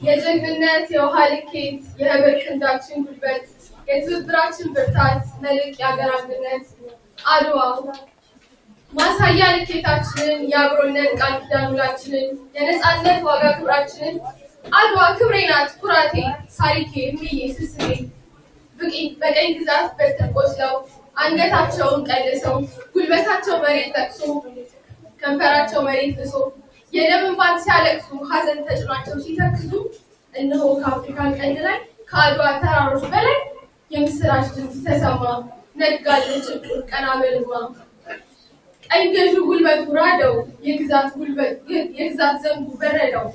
የጀግንነት የውሃ ልኬት የህብር ክንዳችን ጉልበት የትብብራችን ብርታት መልክ የአገር አንድነት አድዋ ማሳያ ልኬታችንን የአብሮነት ቃል ኪዳን ውላችንን የነፃነት ዋጋ ክብራችንን አድዋ ክብሬ ናት ኩራቴ ታሪኬ እምዬ ስስቴ በቀኝ ግዛት በትር ቆስለው አንገታቸውን ቀልሰው ጉልበታቸው መሬት ጠቅሶ ከንፈራቸው መሬት ብሶ የደም እንባን ሲያለቅሱ ሀዘን ተጭኗቸው ሲተክዙ እነሆ ከአፍሪካ ቀንድ ላይ ከአድዋ ተራሮች በላይ የምስራች ድምፅ ተሰማ ነጋልን ጭቁር ቀና በልማ ቀኝ ገዢው ጉልበት ውራደው የግዛት ዘንጉ በረደው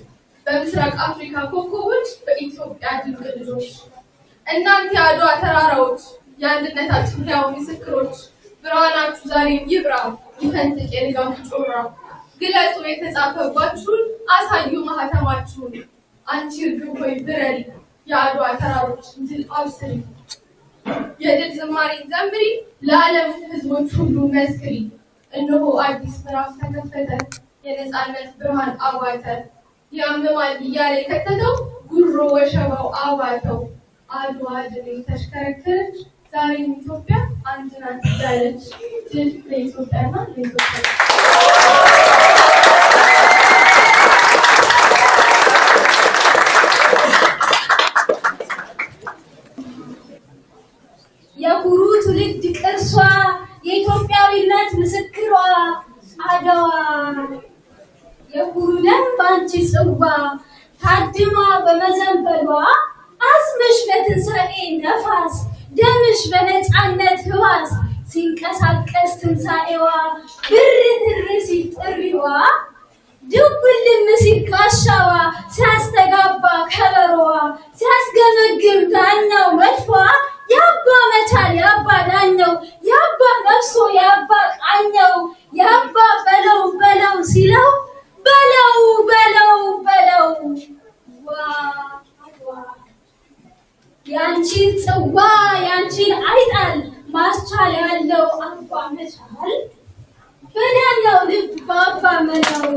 በምስራቅ አፍሪካ ኮከቦች በኢትዮጵያ ድንቅ ልጆች እናንተ የአድዋ ተራራዎች የአንድነታችን ሕያው ምስክሮች ብርሃናችሁ ዛሬም ይብራ ይፈንጥቅ የንጋቱ ጮራ ግለጡ የተጻፈባችሁን አሳዩ ማህተማችሁን አንቺ እርግብ ሆይ ብረሪ የአድዋ ተራሮች ድል አብስሪ የድል ዝማሬን ዘምሪ ለዓለም ሕዝቦች ሁሉ መስክሪ እነሆ አዲስ ምዕራፍ ተከፈተ የነፃነት ብርሃን አባተ ያምማል እያለ የከተተው ጉሮ ወሸባው አባተው አድዋ ድል ተሽከረከረች ዛሬም ኢትዮጵያ አንድ ናት እያለች ድል ለኢትዮጵያና ለኢትዮጵያ የኩሩ ትውልድ ቅርሷ የኢትዮጵያዊነት ምስክሯ አድዋ የኩሩ ደም ባንቺ ጽዋ ታድማ በመዘንበሏ አስምሽ በትንሣኤ ነፋስ ደምሽ በነፃነት ህዋስ ሲንቀሳቀስ ትንሣኤዋ ብር ትር ሲል ጥሪዋ ድብልም ሲል ጋሻዋ ሲያስተጋባ ከበሮዋ ሲያስገመግም ዳኛው መድፏ ያባ መቻል ያባ ዳኘው ያባ ነፍሶ ያባ ቃኘው ያባ በለው በለው ሲለው በለው በለው በለው ዋ ያንቺን ጽዋ ያንቺን አይጣል ማስቻል ያለው አባ መቻል በዳኛው ልብ ባባ መናው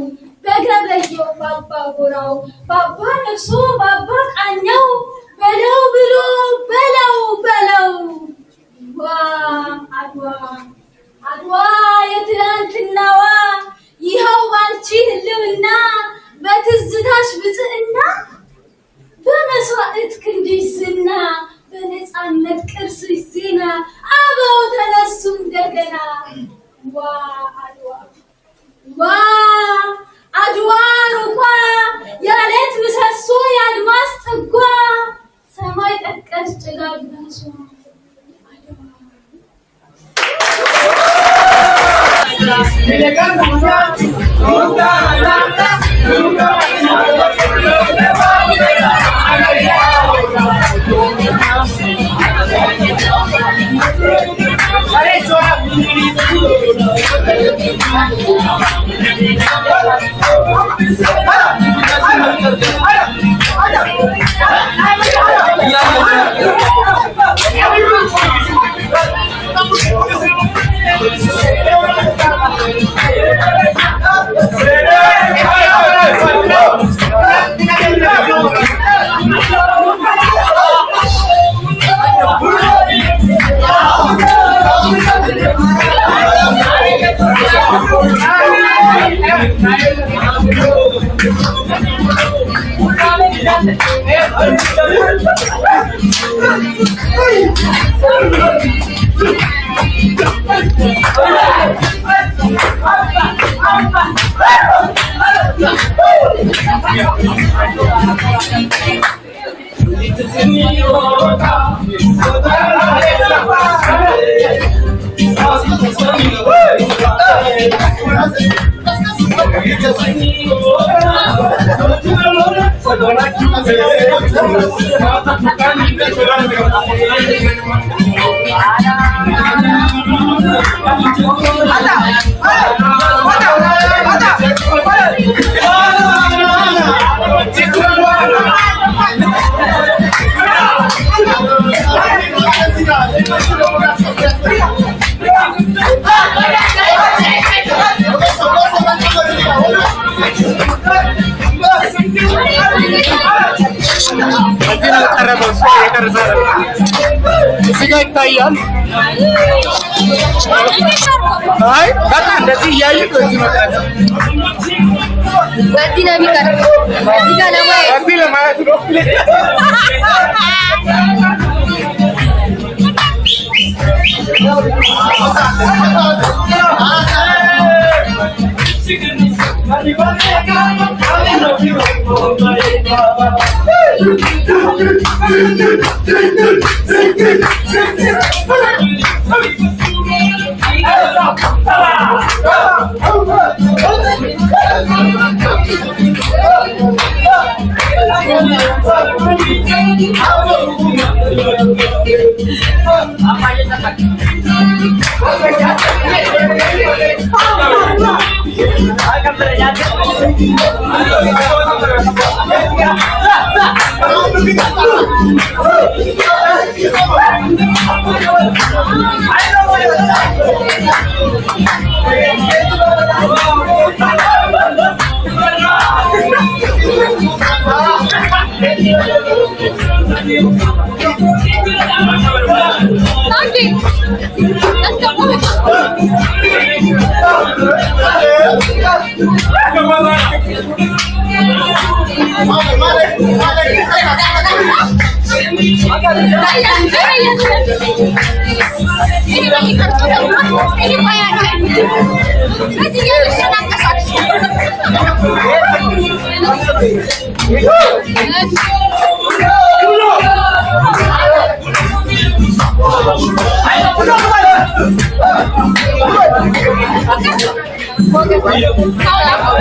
በገበየው ባባ ጎራው ባባ ነፍሶ ባባ ቃኘው በለው ብሎ በለው በለው ዋ አድዋ አድዋ የትላንትናዋ ይኸው ባንቺ ህልውና በትዝታሽ ብጽዕና በመስዋዕት ክንድሽ ዝና በነፃነት ቅርስሽ ዜና አበው ተነሱ እንደገና ዋ አድዋ ዋ አድዋ ሩቋ የዓለት ምሰሶ የአድማስ ጥጓ ሰማይ ጠቀስ ጭጋግ ራሷ እዚህ ጋር ይታያል። አይ በቃ እንደዚህ እያየህ በዚህ መቅረት በዚህ ነው የሚቀርበው። እዚህ ጋር ለማየት ነው። Ahora